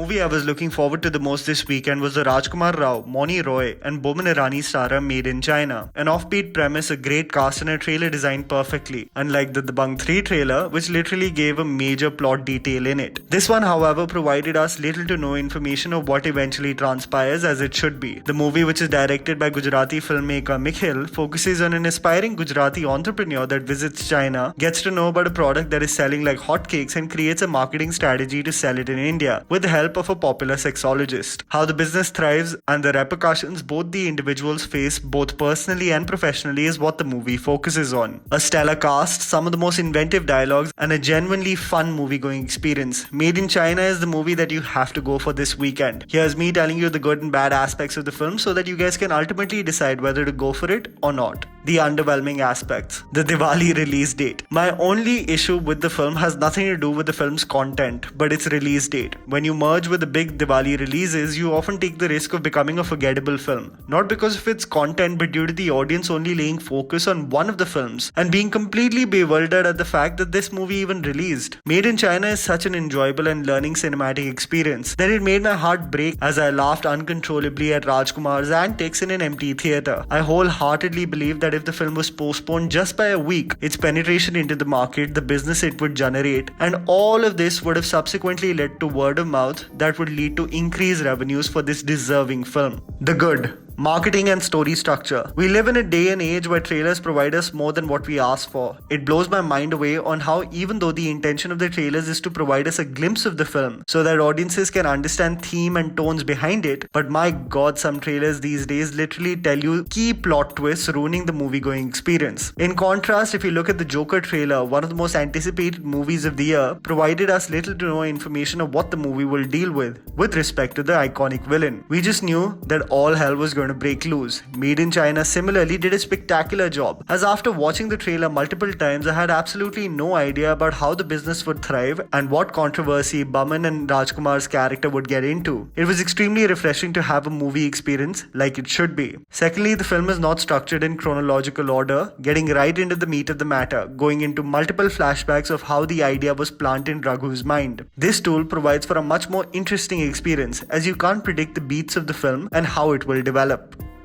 movie I was looking forward to the most this weekend was the Rajkumar Rao, Moni Roy, and Boman Irani starrer Made in China. An offbeat premise, a great cast, and a trailer designed perfectly, unlike the Dabangg 3 trailer, which literally gave a major plot detail in it. This one, however, provided us little to no information of what eventually transpires, as it should be. The movie, which is directed by Gujarati filmmaker Mikhil, focuses on an aspiring Gujarati entrepreneur that visits China, gets to know about a product that is selling like hotcakes, and creates a marketing strategy to sell it in India with the help of a popular sexologist. How the business thrives and the repercussions both the individuals face both personally and professionally is what the movie focuses on. A stellar cast, some of the most inventive dialogues, and a genuinely fun movie-going experience. Made in China is the movie that you have to go for this weekend. Here's me telling you the good and bad aspects of the film so that you guys can ultimately decide whether to go for it or not. The underwhelming aspects. The Diwali release date. My only issue with the film has nothing to do with the film's content, but its release date. When you merge with the big Diwali releases, you often take the risk of becoming a forgettable film. Not because of its content, but due to the audience only laying focus on one of the films and being completely bewildered at the fact that this movie even released. Made in China is such an enjoyable and learning cinematic experience that it made my heart break as I laughed uncontrollably at Rajkumar's antics in an empty theatre. I wholeheartedly believe that if the film was postponed just by a week, its penetration into the market, the business it would generate, and all of this would have subsequently led to word of mouth that would lead to increased revenues for this deserving film. The good. Marketing and story structure. We live in a day and age where trailers provide us more than what we ask for. It blows my mind away on how, even though the intention of the trailers is to provide us a glimpse of the film so that audiences can understand theme and tones behind it, but my god, some trailers these days literally tell you key plot twists, ruining the movie-going experience. In contrast, if you look at the Joker trailer, one of the most anticipated movies of the year, provided us little to no information of what the movie will deal with respect to the iconic villain. We just knew that all hell was going to break loose. Made in China similarly did a spectacular job, as after watching the trailer multiple times, I had absolutely no idea about how the business would thrive and what controversy Boman and Rajkumar's character would get into. It was extremely refreshing to have a movie experience like it should be. Secondly, the film is not structured in chronological order, getting right into the meat of the matter, going into multiple flashbacks of how the idea was planted in Raghu's mind. This tool provides for a much more interesting experience, as you can't predict the beats of the film and how it will develop.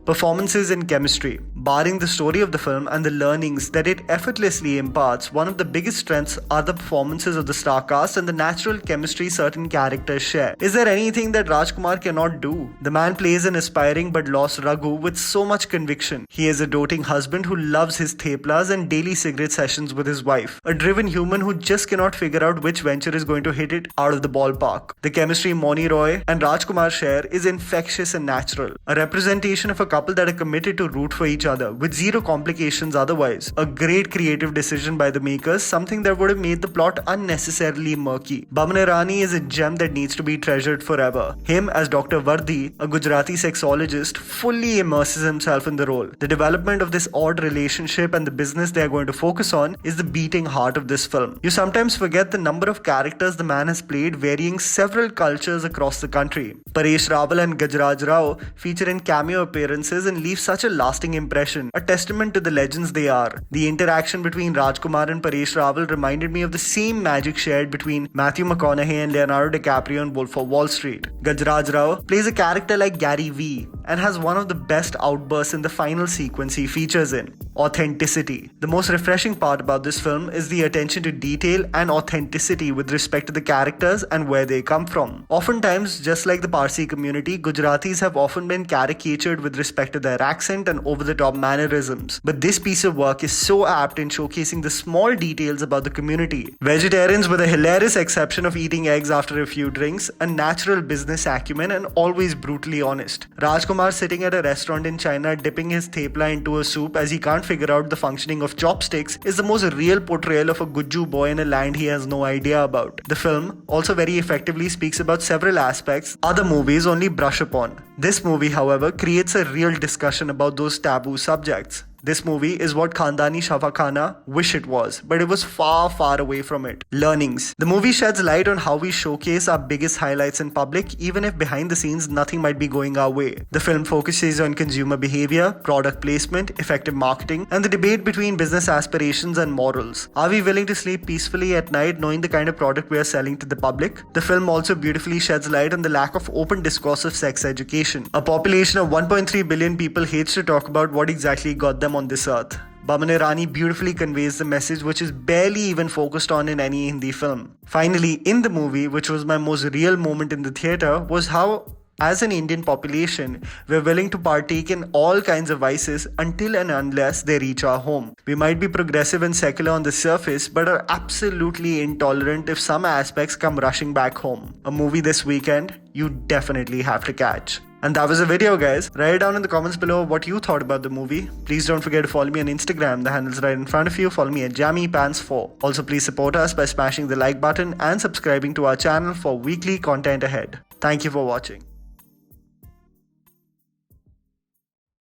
Performances and chemistry. Barring the story of the film and the learnings that it effortlessly imparts, one of the biggest strengths are the performances of the star cast and the natural chemistry certain characters share. Is there anything that Rajkumar cannot do? The man plays an aspiring but lost Raghu with so much conviction. He is a doting husband who loves his theplas and daily cigarette sessions with his wife. A driven human who just cannot figure out which venture is going to hit it out of the ballpark. The chemistry Moni Roy and Rajkumar share is infectious and natural. A representation of a couple that are committed to root for each other with zero complications otherwise. A great creative decision by the makers, something that would have made the plot unnecessarily murky. Boman Irani is a gem that needs to be treasured forever. Him as Dr. Vardi, a Gujarati sexologist, fully immerses himself in the role. The development of this odd relationship and the business they are going to focus on is the beating heart of this film. You sometimes forget the number of characters the man has played, varying several cultures across the country. Paresh Rawal and Gajraj Rao feature in cameo appearances and leave such a lasting impression, a testament to the legends they are. The interaction between Rajkumar and Paresh Rawal reminded me of the same magic shared between Matthew McConaughey and Leonardo DiCaprio in Wolf of Wall Street. Gajraj Rao plays a character like Gary Vee and has one of the best outbursts in the final sequence he features in. Authenticity. The most refreshing part about this film is the attention to detail and authenticity with respect to the characters and where they come from. Oftentimes, just like the Parsi community, Gujaratis have often been caricatured with respect to their accent and over-the-top mannerisms. But this piece of work is so apt in showcasing the small details about the community. Vegetarians with a hilarious exception of eating eggs after a few drinks, a natural business acumen, and always brutally honest. Rajkumar sitting at a restaurant in China dipping his thepla into a soup as he can't figure out the functioning of chopsticks is the most real portrayal of a Gujju boy in a land he has no idea about. The film also very effectively speaks about several aspects other movies only brush upon. This movie, however, creates a real discussion about those taboo subjects. This movie is what Khandani Shafakana wish it was, but it was far, far away from it. Learnings. The movie sheds light on how we showcase our biggest highlights in public, even if behind the scenes nothing might be going our way. The film focuses on consumer behavior, product placement, effective marketing, and the debate between business aspirations and morals. Are we willing to sleep peacefully at night knowing the kind of product we are selling to the public? The film also beautifully sheds light on the lack of open discourse of sex education. A population of 1.3 billion people hates to talk about what exactly got them on this earth. Boman Irani beautifully conveys the message, which is barely even focused on in any Hindi film. Finally, in the movie, which was my most real moment in the theatre, was how as an Indian population, we're willing to partake in all kinds of vices until and unless they reach our home. We might be progressive and secular on the surface, but are absolutely intolerant if some aspects come rushing back home. A movie this weekend you definitely have to catch. And that was the video, guys. Write down in the comments below what you thought about the movie. Please don't forget to follow me on Instagram. The handle's right in front of you. Follow me at JammyPants4. Also, please support us by smashing the like button and subscribing to our channel for weekly content ahead. Thank you for watching.